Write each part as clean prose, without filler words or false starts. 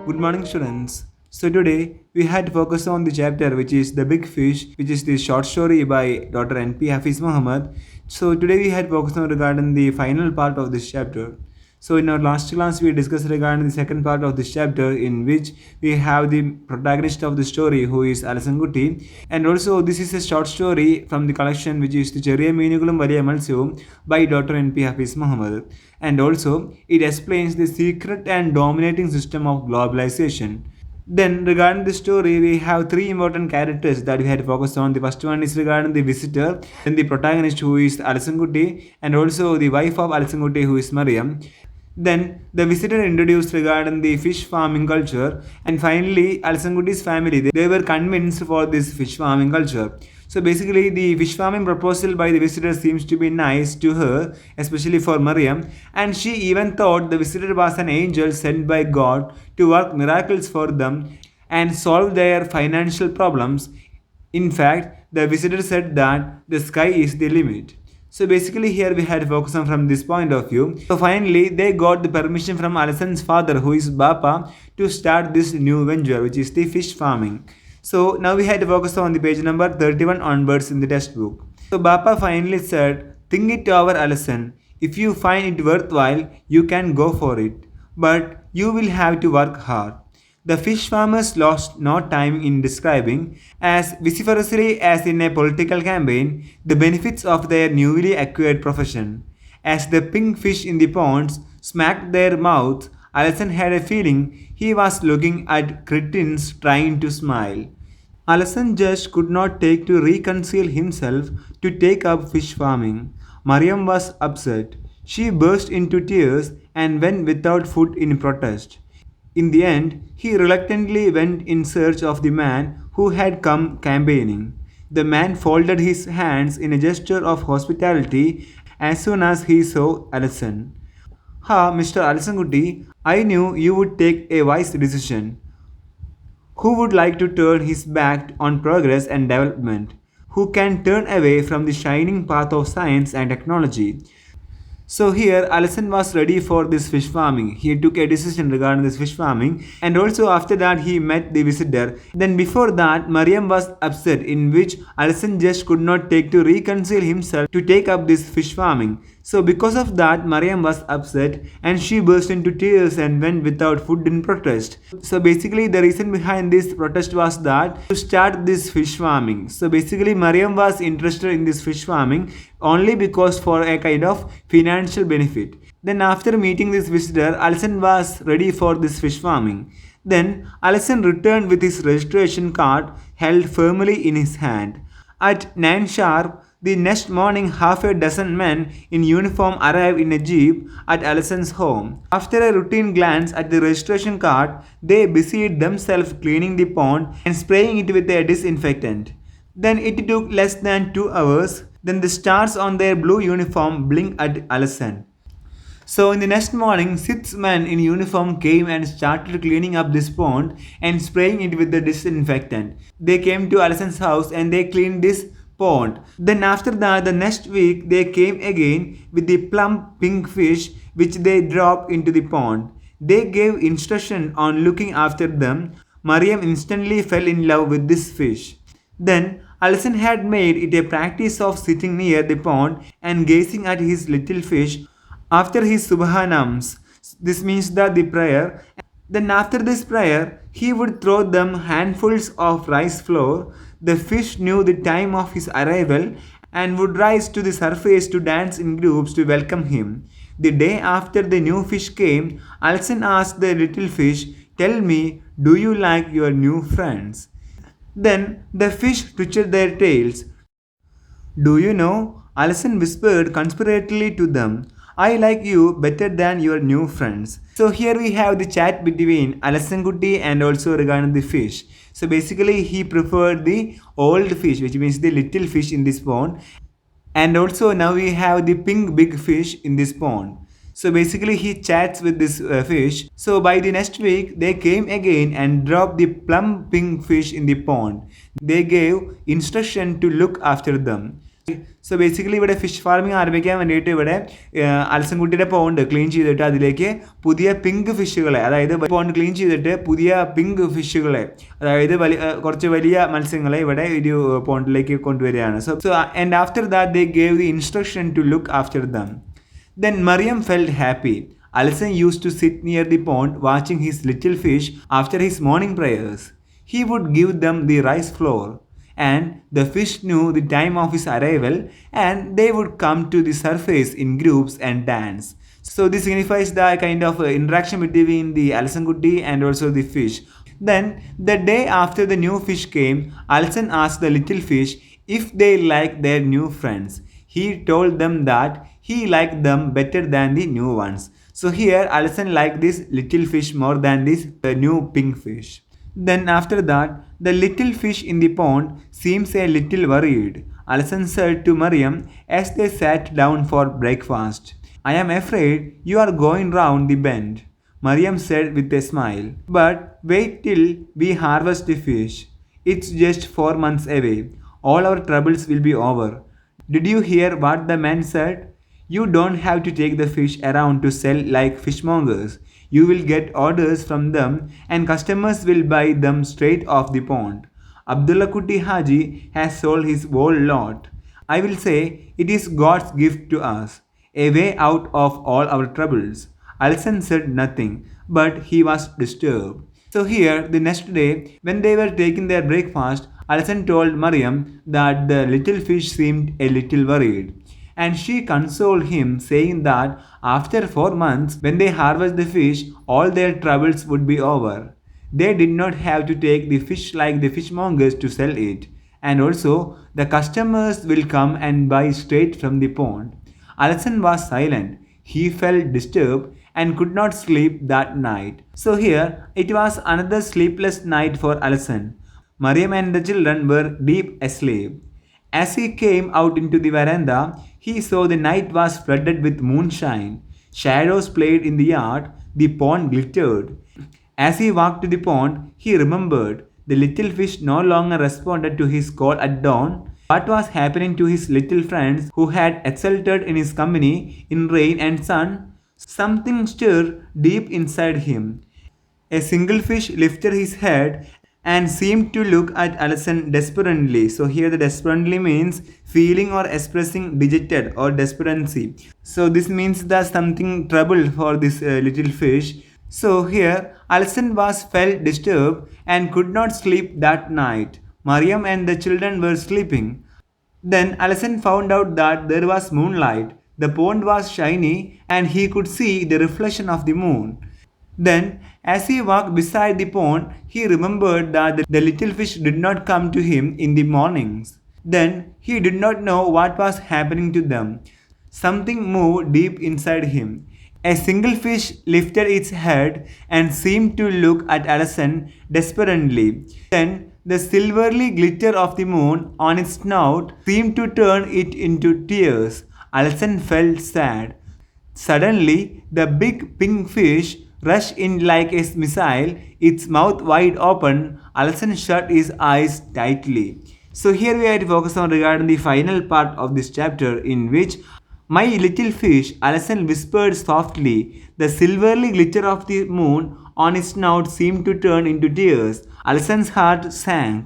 Good morning, students. So, today we had to focus on the chapter which is The Big Fish, which is the short story by Dr. N.P. Hafiz Muhammad. So, today we had focused on regarding the final part of this chapter. So, in our last class, we discussed regarding the second part of this chapter, in which we have the protagonist of the story who is Alison Gutti, and also this is a short story from the collection which is the Cheria Meenugalum Valiya Malsavum by Dr. N.P. Hafiz Muhammad, and also it explains the secret and dominating system of globalization. Then, regarding the story, we have three important characters that we had to focus on. The first one is regarding the visitor, then the protagonist who is Alison Gutti, and also the wife of Alison Gutti who is Mariam. Then the visitor introduced regarding the fish farming culture, and finally Alison Gutti's family they were convinced for this fish farming culture. So basically, the fish farming proposal by the visitor seems to be nice to her, especially for Mariam, and she even thought the visitor was an angel sent by God to work miracles for them and solve their financial problems. In fact, the visitor said that the sky is the limit. So basically here we had focus on from this point of view. So finally they got the permission from Alison's father who is Bapa to start this new venture which is the fish farming. So now we had to focus on the page number 31 onwards in the textbook. So Bapa finally said, think it over Alison. If you find it worthwhile, you can go for it. But you will have to work hard. The fish farmers lost no time in describing, as vociferously as in a political campaign, the benefits of their newly acquired profession. As the pink fish in the ponds smacked their mouths, Alison had a feeling he was looking at cretins trying to smile. Alison just could not take to reconcile himself to take up fish farming. Mariam was upset. She burst into tears and went without food in protest. In the end, he reluctantly went in search of the man who had come campaigning. The man folded his hands in a gesture of hospitality as soon as he saw Alison. Ha, Mr. Alasangutti, I knew you would take a wise decision. Who would like to turn his back on progress and development? Who can turn away from the shining path of science and technology? So here Alison was ready for this fish farming. He took a decision regarding this fish farming, and also after that he met the visitor. Then before that Mariam was upset, in which Alison just could not take to reconcile himself to take up this fish farming. So because of that Mariam was upset and she burst into tears and went without food in protest. So basically the reason behind this protest was that to start this fish farming. So basically Mariam was interested in this fish farming only because for a kind of financial benefit. Then after meeting this visitor, Alison was ready for this fish farming. Then Alison returned with his registration card held firmly in his hand. At 9 sharp, the next morning half a dozen men in uniform arrived in a jeep at Alison's home. After a routine glance at the registration card, they busied themselves cleaning the pond and spraying it with a disinfectant. Then it took less than 2 hours. Then the stars on their blue uniform blinked at Alison. So in the next morning, 6 men in uniform came and started cleaning up this pond and spraying it with the disinfectant. They came to Alison's house and they cleaned this pond. Then after that, the next week they came again with the plump pink fish which they dropped into the pond. They gave instruction on looking after them. Mariam instantly fell in love with this fish. Then Alison had made it a practice of sitting near the pond and gazing at his little fish after his subhanams. This means that the prayer. Then after this prayer, he would throw them handfuls of rice flour. The fish knew the time of his arrival and would rise to the surface to dance in groups to welcome him. The day after the new fish came, Alison asked the little fish, tell me, do you like your new friends? Then the fish twitched their tails. Do you know? Alison whispered conspiratorially to them. I like you better than your new friends. So here we have the chat between Alison Gutti and also regarding the fish. So basically he preferred the old fish, which means the little fish in this pond. And also now we have the pink big fish in this pond. So basically he chats with this fish. So by the next week they came again and dropped the plump pink fish in the pond. They gave instruction to look after them. So basically ഇവിടെ fish farming ആരംഭിക്കാൻ വേണ്ടിയിട്ട് ഇവിടെ അലസൻകുട്ടിയുടെ pond clean ചെയ്തിട്ട് അതിലേക്ക് പുതിയ pink ഫിഷുകളെ, അതായത് pond clean ചെയ്തിട്ട് പുതിയ പിങ്ക് ഫിഷുകളെ, അതായത് കുറച്ച് വലിയ മത്സ്യങ്ങളെ ഇവിടെ ഒരു പോണ്ടിലേക്ക് കൊണ്ടുവരികയാണ്. So and after that they gave the instruction to look after them. Then Mariam felt happy. Alison used to sit near the pond watching his little fish after his morning prayers. He would give them the rice flour, and the fish knew the time of his arrival, and they would come to the surface in groups and dance. So this signifies the kind of interaction between the Alison Kutti and also the fish. Then the day after the new fish came, Alison asked the little fish if they liked their new friends. He told them that he liked them better than the new ones. So here Alison liked this little fish more than this new pink fish. Then after that, the little fish in the pond seems a little worried. Alison said to Mariam as they sat down for breakfast, "I am afraid you are going round the bend." Mariam said with a smile, "But wait till we harvest the fish. It's just 4 months away. All our troubles will be over. Did you hear what the man said? You don't have to take the fish around to sell like fishmongers. You will get orders from them and customers will buy them straight off the pond. Abdullah Kutti Haji has sold his whole lot. I will say it is God's gift to us, a way out of all our troubles." Alison said nothing, but he was disturbed. So here, the next day, when they were taking their breakfast, Alison told Mariam that the little fish seemed a little worried. And she consoled him, saying that after 4 months, when they harvest the fish, all their troubles would be over. They did not have to take the fish like the fishmongers to sell it. And also, the customers will come and buy straight from the pond. Alison was silent. He felt disturbed and could not sleep that night. So here, it was another sleepless night for Alison. Mariam and the children were deep asleep. As he came out into the veranda, he saw the night was flooded with moonshine. Shadows played in the yard, the pond glittered. As he walked to the pond, he remembered the little fish no longer responded to his call at dawn. What was happening to his little friends who had exulted in his company in rain and sun? Something stirred deep inside him. A single fish lifted his head and seemed to look at Alison desperately. So here the desperately means feeling or expressing dejected or desperancy. So this means that something trouble for this little fish. So here Alison felt disturbed and could not sleep that night. Mariam and the children were sleeping. Then Alison found out that there was moonlight. The pond was shiny and he could see the reflection of the moon. Then, as he walked beside the pond, he remembered that the little fish did not come to him in the mornings. Then, he did not know what was happening to them. Something moved deep inside him. A single fish lifted its head and seemed to look at Alison desperately. Then, the silvery glitter of the moon on its snout seemed to turn it into tears. Alison felt sad. Suddenly, the big pink fish rushed in like a missile, its mouth wide open. Alison shut his eyes tightly. So here we have to focus on regarding the final part of this chapter, in which "My little fish," Alison whispered softly. The silvery glitter of the moon on its snout seemed to turn into tears. Alison's heart sank.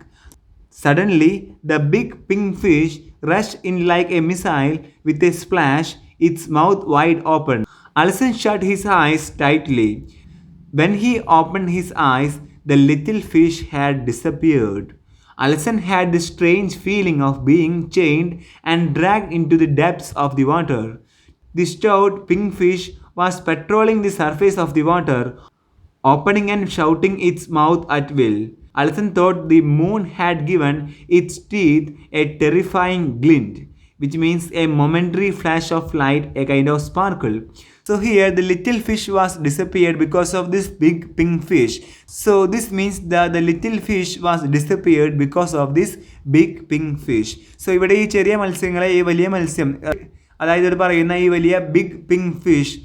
Suddenly, the big pink fish rushed in like a missile with a splash, its mouth wide open. Alison shut his eyes tightly. When he opened his eyes, the little fish had disappeared. Alison had this strange feeling of being chained and dragged into the depths of the water. The stout pink fish was patrolling the surface of the water, opening and shouting its mouth at will. Alison thought the moon had given its teeth a terrifying glint, which means a momentary flash of light, a kind of sparkle. So here the little fish was disappeared because of this big pink fish. So this means that the little fish was disappeared because of this big pink fish. So ഇവിടെ ഈ ചെറിയ മത്സ്യങ്ങളെ ഈ വലിയ മത്സ്യം, അതായത് ഇവിടെ പറയുന്ന ഈ വലിയ ബിഗ് പിങ്ക് ഫിഷ്,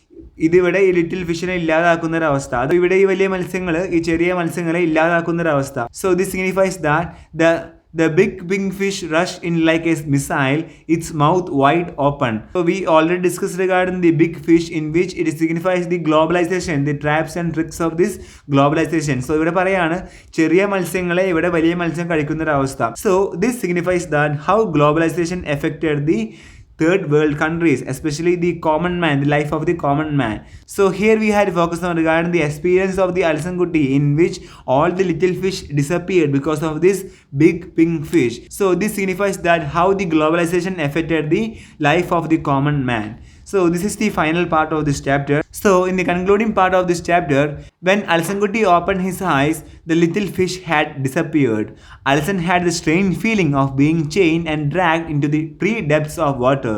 ഇതിവിടെ ഈ ലിറ്റിൽ ഫിഷിനെ ഇല്ലാതാക്കുന്ന ഒരു അവസ്ഥ. അത് ഇവിടെ ഈ വലിയ മത്സ്യങ്ങൾ ഈ ചെറിയ മത്സ്യങ്ങളെ ഇല്ലാതാക്കുന്ന ഒരു അവസ്ഥ. So this signifies that The big pink fish rushed in like a missile, its mouth wide open. So we already discussed regarding the big fish, in which it signifies the globalization, the traps and tricks of this globalization. So ഇവിടെ പറയാണ് ചെറിയ മത്സ്യങ്ങളെ ഇവിടെ വലിയ മത്സ്യം കഴിക്കുന്ന ഒരു അവസ്ഥ. So this signifies that how globalization affected the third world countries, especially the common man, the life of the common man. So here we had focused on regarding the experience of the Alsangutti, in which all the little fish disappeared because of this big pink fish. So this signifies that how the globalization affected the life of the common man. So this is the final part of this chapter. So in the concluding part of this chapter, when Alsangutti opened his eyes, the little fish had disappeared. Alsan had the strange feeling of being chained and dragged into the tree depths of water.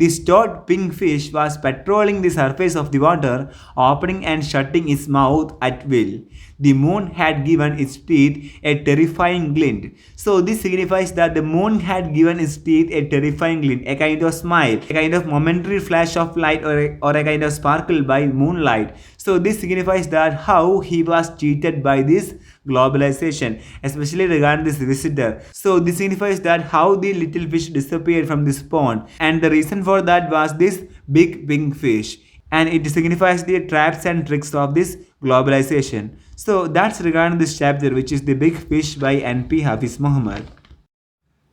The stout pink fish was patrolling the surface of the water, opening and shutting its mouth at will. The moon had given its teeth a terrifying glint. So this signifies that the moon had given its teeth a terrifying glint, a kind of smile, a kind of momentary flash of light, or a kind of sparkle by moonlight. So this signifies that how he was cheated by this globalization, especially regarding this visitor. So this signifies that how the little fish disappeared from this pond, and the reason for that was this big pink fish, and it signifies the traps and tricks of this globalization. So that's regarding this chapter, which is The Big Fish by N.P. Hafiz Muhammad.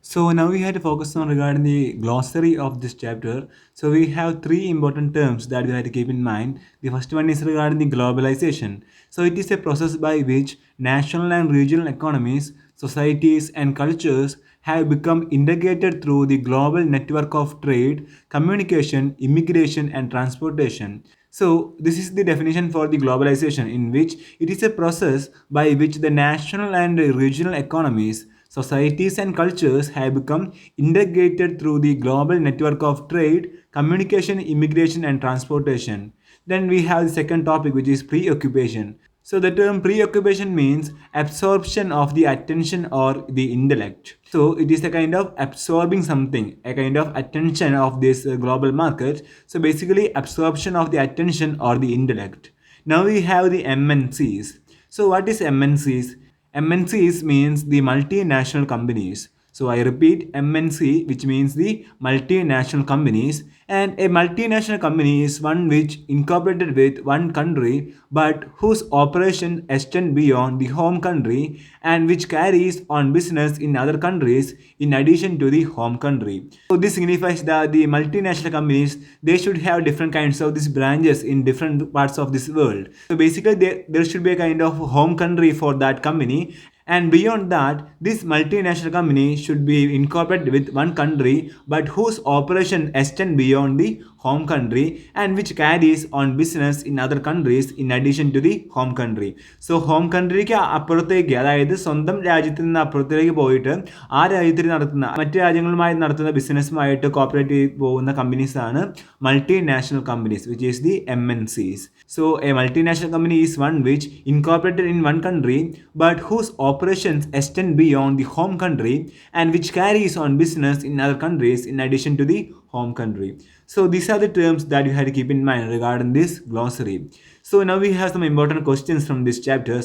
So now we had to focus on regarding the glossary of this chapter. So we have three important terms that we have to keep in mind. The first one is regarding the globalization. So it is a process by which national and regional economies, societies and cultures have become integrated through the global network of trade, communication, immigration and transportation. So this is the definition for the globalization, in which it is a process by which the national and regional economies, societies and cultures have become integrated through the global network of trade, communication, immigration and transportation. Then we have the second topic, which is preoccupation. So the term preoccupation means absorption of the attention or the intellect. So it is a kind of absorbing something, a kind of attention of this global market. So basically absorption of the attention or the intellect. Now we have the MNCs. So what is MNCs? MNCs means the multinational companies. So I repeat, MNC, which means the multinational companies. And a multinational company is one which incorporated with one country but whose operation extend beyond the home country and which carries on business in other countries in addition to the home country. So this signifies that the multinational companies, they should have different kinds of these branches in different parts of this world. So basically there should be a kind of home country for that company, and beyond that, this multinational company should be incorporated with one country but whose operation extend beyond the home country and which carries on business in other countries in addition to the home country. So home countryക്ക് അപ്പുറത്തേക്ക്, അതായത് സ്വന്തം രാജ്യത്തിൽ നിന്ന് അപ്പുറത്തേക്ക് പോയിട്ട് ആ രാജ്യത്തിൽ നടത്തുന്ന മറ്റു രാജ്യങ്ങളുമായി നടത്തുന്ന ബിസിനസ്സുമായിട്ട് കോപ്പറേറ്റ് ചെയ്ത് പോകുന്ന കമ്പനീസ് ആണ് multinational companies, which is the MNCs. So a multinational company is one which incorporated in one country but whose operations extend beyond the home country and which carries on business in other countries in addition to the home country. So these are the terms that you have to keep in mind regarding this glossary. So now we have some important questions from this chapter.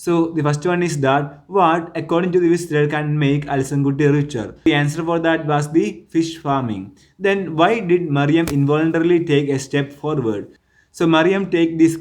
So the first one is that what, according to the visitor, can make Alsangutti richer? The answer for that was the fish farming. Then why did Mariam involuntarily take a step forward? So Mariam take this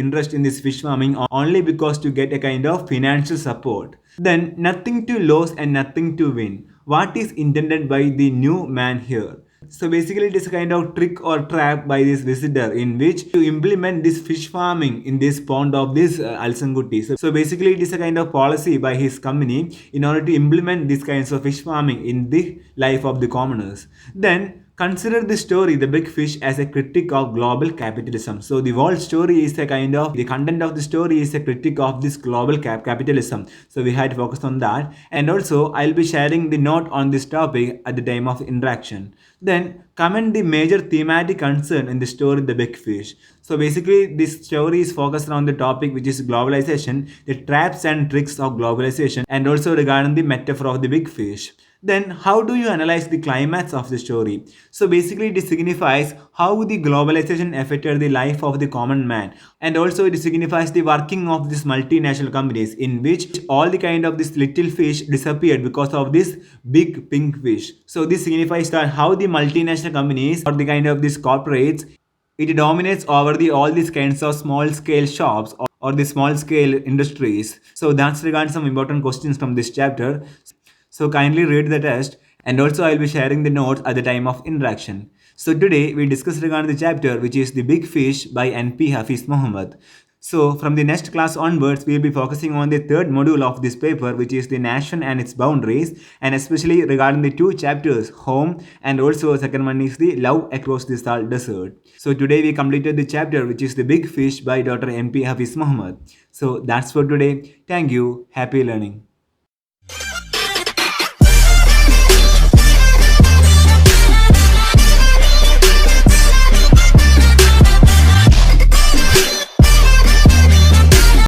interest in this fish farming only because to get a kind of financial support. Then nothing to lose and nothing to win. What is intended by the new man here? So basically it is a kind of trick or trap by this visitor in which to implement this fish farming in this pond of this Alsangutti. So basically it is a kind of policy by his company in order to implement these kinds of fish farming in the life of the commoners. Then consider the story The Big Fish as a critique of global capitalism. So the whole story is a kind of, the content of the story is a critique of this global capitalism. So we had to focus on that. And also I'll be sharing the note on this topic at the time of interaction. Then comment the major thematic concern in the story The Big Fish. So basically this story is focused on the topic which is globalization, the traps and tricks of globalization, and also regarding the metaphor of the big fish. Then, how do you analyze the climax of the story? So, basically, it signifies how the globalization affected the life of the common man, and also it signifies the working of these multinational companies, in which all the kind of this little fish disappeared because of this big pink fish. So, this signifies that how the multinational companies or the kind of these corporates it dominates over the all these kinds of small scale shops or the small scale industries. So that's regarding some important questions from this chapter. So kindly read the test, and also I'll be sharing the notes at the time of interaction. So today we discuss regarding the chapter which is The Big Fish by NP Hafiz Muhammad. So from the next class onwards, we will be focusing on the third module of this paper, which is the nation and its boundaries, and especially regarding the two chapters, home, and also second one is the love across the salt desert. So today we completed the chapter which is The Big Fish by Dr. MP Hafiz Muhammad. So that's for today. Thank you. Happy learning.